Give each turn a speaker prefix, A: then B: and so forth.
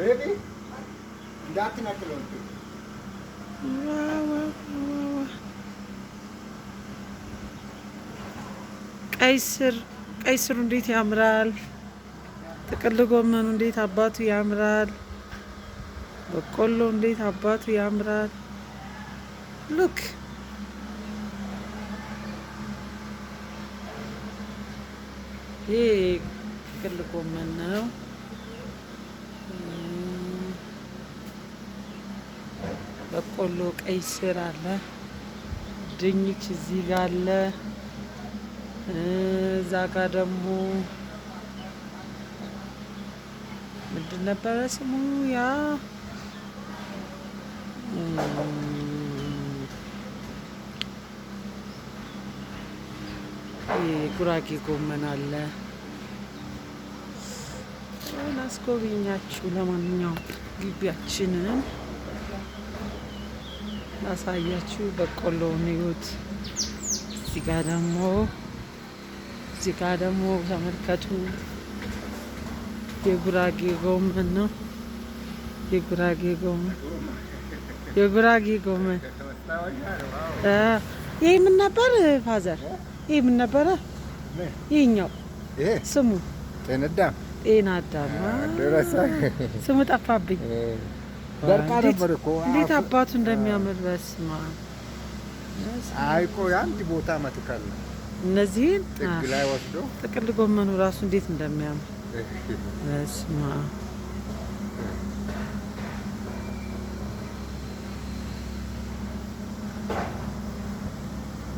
A: ቤቢ እንዳትነቅለው
B: ቀይ ስሩ እንዴት ያምራል! ጥቅል ጎመኑ እንዴት አባቱ ያምራል! በቆሎ እንዴት አባቱ ያምራል! ሉክ ይሄ ጥቅል ጎመን ነው። በቆሎ፣ ቀይ ስር አለ፣ ድንች እዚህ ጋር አለ። እዛ ጋር ደግሞ ምንድን ነበረ ስሙ? ያ ጉራጌ ጎመን አለ። ላስጎብኛችሁ። ለማንኛውም ግቢያችንን ላሳያችሁ። በቆሎውን እዩት። እዚህ ጋር ደግሞ ተመልከቱ። የጉራጌ ጎመን ነው። የጉራጌ ጎመን ይሄ ምን ነበር ፋዘር? ይሄ ምን ነበረ? ይሄኛው ስሙ ጤና አዳም ስሙ ጠፋብኝ። እንዴት አባቱ እንደሚያምር በስማ
A: አይቆ አንድ ቦታ መትከል ነው።
B: እነዚህን
A: ጥግ ላይ ወስዶ
B: ጥቅል ጎመኑ ራሱ እንዴት እንደሚያምር በስማ